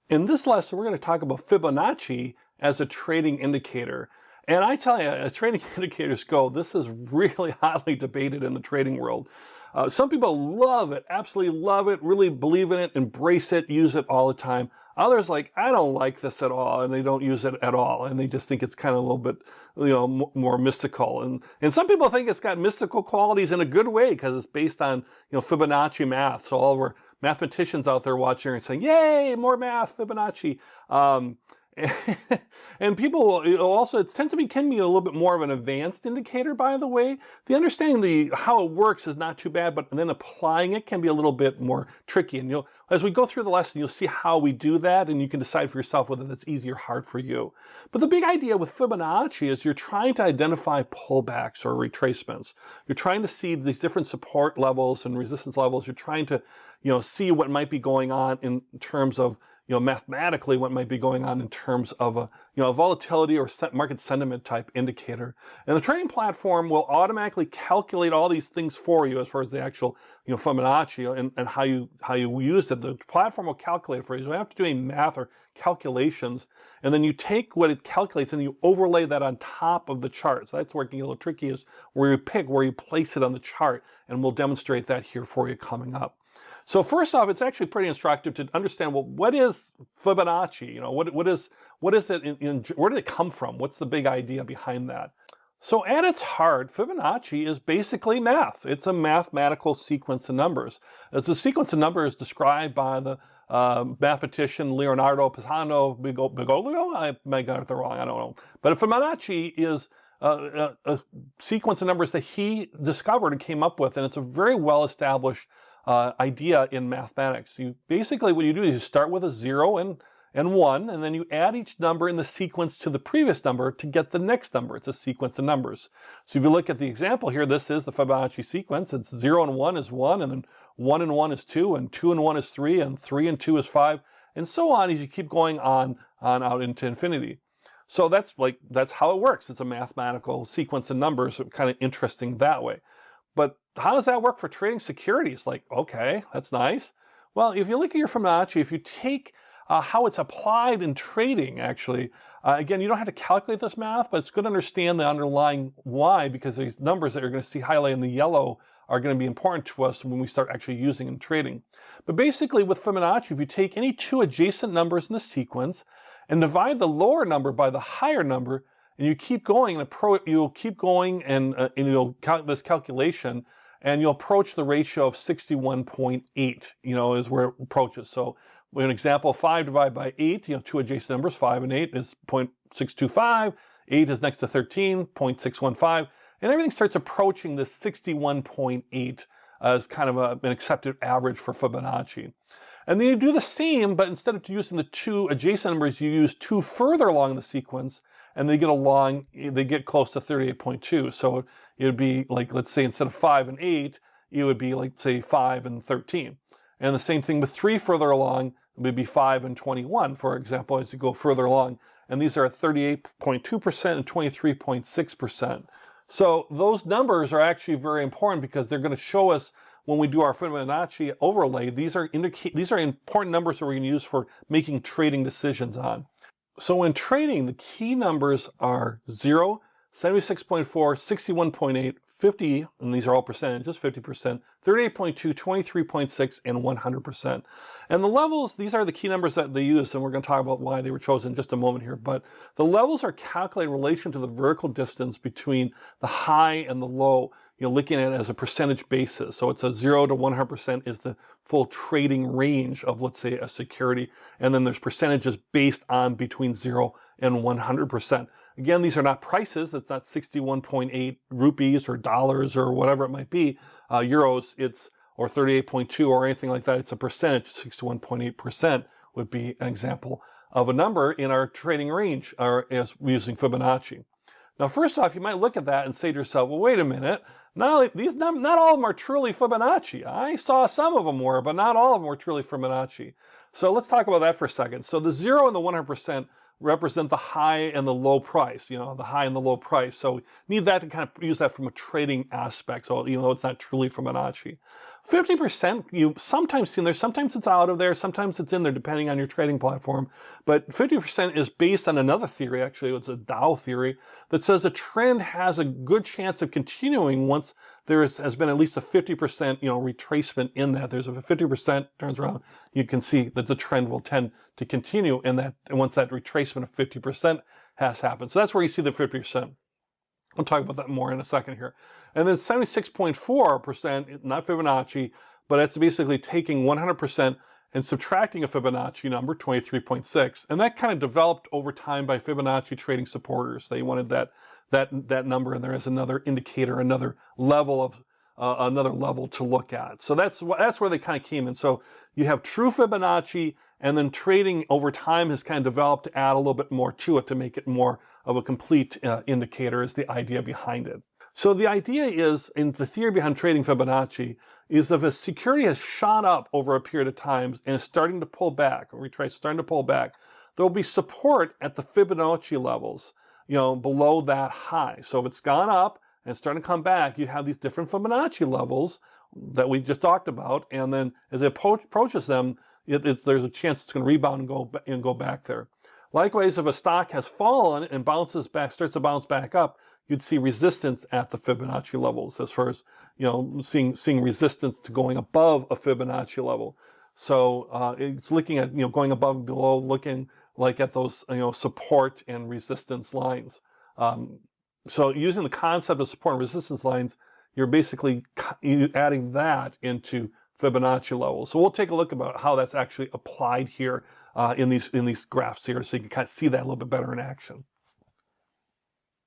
In this lesson, we're going to talk about Fibonacci as a trading indicator. And I tell you, as trading indicators go, this is really hotly debated in the trading world. Some people love it, absolutely love it, really believe in it, embrace it, use it all the time. Others like, I don't like this at all, and they don't use it at all, and they just think it's kind of a little bit, more mystical. And some people think it's got mystical qualities in a good way because it's based on, Fibonacci math. So all of our mathematicians out there watching are saying, "Yay, more math, Fibonacci." And people also, it tends to be, can be a little bit more of an advanced indicator, by the way. The understanding how it works is not too bad, but then applying it can be a little bit more tricky. And as we go through the lesson, you'll see how we do that, and you can decide for yourself whether that's easy or hard for you. But the big idea with Fibonacci is you're trying to identify pullbacks or retracements. You're trying to see these different support levels and resistance levels. You're trying to, see what might be going on in terms of, mathematically what might be going on in terms of a, volatility or market sentiment type indicator. And the trading platform will automatically calculate all these things for you as far as the actual, Fibonacci and how you use it. The platform will calculate it for you. So you have to do any math or calculations, and then you take what it calculates and you overlay that on top of the chart. So that's where it can get a little tricky, is where you place it on the chart, and we'll demonstrate that here for you coming up. So first off, it's actually pretty instructive to understand, well, what is Fibonacci? What is it? Where did it come from? What's the big idea behind that? So at its heart, Fibonacci is basically math. It's a mathematical sequence of numbers. As the sequence of numbers described by the mathematician Leonardo Pisano Bigolio, I might got it wrong, I don't know. But Fibonacci is a sequence of numbers that he discovered and came up with, and it's a very well-established idea in mathematics. Basically what you do is you start with a 0 and 1, and then you add each number in the sequence to the previous number to get the next number. It's a sequence of numbers. So if you look at the example here, this is the Fibonacci sequence. It's 0 and 1 is 1, and then 1 and 1 is 2, and 2 and 1 is 3, and 3 and 2 is 5, and so on as you keep going on out into infinity. So that's how it works. It's a mathematical sequence of numbers, kind of interesting that way. But how does that work for trading securities? Like, okay, that's nice. Well, if you look at your Fibonacci, if you take how it's applied in trading, actually, again, you don't have to calculate this math, but it's good to understand the underlying why, because these numbers that you're going to see highlighted in the yellow are going to be important to us when we start actually using in trading. But basically with Fibonacci, if you take any two adjacent numbers in the sequence and divide the lower number by the higher number, and you keep going, and you'll keep going, and you'll count this calculation, and you'll approach the ratio of 61.8, is where it approaches. So an example, 5 divided by 8, two adjacent numbers, 5 and 8 is 0.625, 8 is next to 13, 0.615, and everything starts approaching this 61.8 as kind of an accepted average for Fibonacci. And then you do the same, but instead of using the two adjacent numbers, you use two further along the sequence, and they get close to 38.2. So it would be like, let's say instead of 5 and 8, it would be like, say, 5 and 13. And the same thing with 3 further along, it would be 5 and 21, for example, as you go further along. And these are at 38.2% and 23.6%. So those numbers are actually very important because they're going to show us when we do our Fibonacci overlay. These are important numbers that we're going to use for making trading decisions on. So in trading, the key numbers are 0, 76.4, 61.8, 50, and these are all percentages, 50%, 38.2, 23.6, and 100%. And the levels, these are the key numbers that they use, and we're going to talk about why they were chosen in just a moment here. But the levels are calculated in relation to the vertical distance between the high and the low, looking at it as a percentage basis. So it's a 0 to 100% is the full trading range of, let's say, a security. And then there's percentages based on between 0 and 100%. Again, these are not prices. It's not 61.8 rupees or dollars or whatever it might be, euros, or 38.2 or anything like that. It's a percentage. 61.8% would be an example of a number in our trading range as using Fibonacci. Now, first off, you might look at that and say to yourself, well, wait a minute. Not all of them are truly Fibonacci. I saw some of them were, but not all of them were truly Fibonacci. So let's talk about that for a second. So the 0 and the 100% represent the high and the low price, the high and the low price. So we need that to kind of use that from a trading aspect, so even though it's not truly Fibonacci. 50% you sometimes see in there, sometimes it's out of there, sometimes it's in there depending on your trading platform. But 50% is based on another theory, actually, it's a Dow theory, that says a trend has a good chance of continuing once there has been at least a 50% retracement in that. There's a 50% turns around, you can see that the trend will tend to continue in that, and once that retracement of 50% has happened. So that's where you see the 50%. I'll talk about that more in a second here. And then 76.4%, not Fibonacci, but that's basically taking 100% and subtracting a Fibonacci number, 23.6. And that kind of developed over time by Fibonacci trading supporters. They wanted that number, and there is another indicator, another level to look at. So that's where they kind of came in. So you have true Fibonacci, and then trading over time has kind of developed to add a little bit more to it to make it more of a complete indicator is the idea behind it. So the idea is, in the theory behind trading Fibonacci, is if a security has shot up over a period of time and is starting to pull back, or retrace, starting to pull back, there will be support at the Fibonacci levels, below that high. So if it's gone up and starting to come back, you have these different Fibonacci levels that we just talked about, and then as it approaches them, there's a chance it's going to rebound and go back there. Likewise, if a stock has fallen and bounces back, starts to bounce back up, you'd see resistance at the Fibonacci levels, as far as seeing resistance to going above a Fibonacci level. So it's looking at going above and below, looking like at those support and resistance lines. So using the concept of support and resistance lines, you're basically adding that into Fibonacci levels. So we'll take a look about how that's actually applied here in these graphs here, so you can kind of see that a little bit better in action.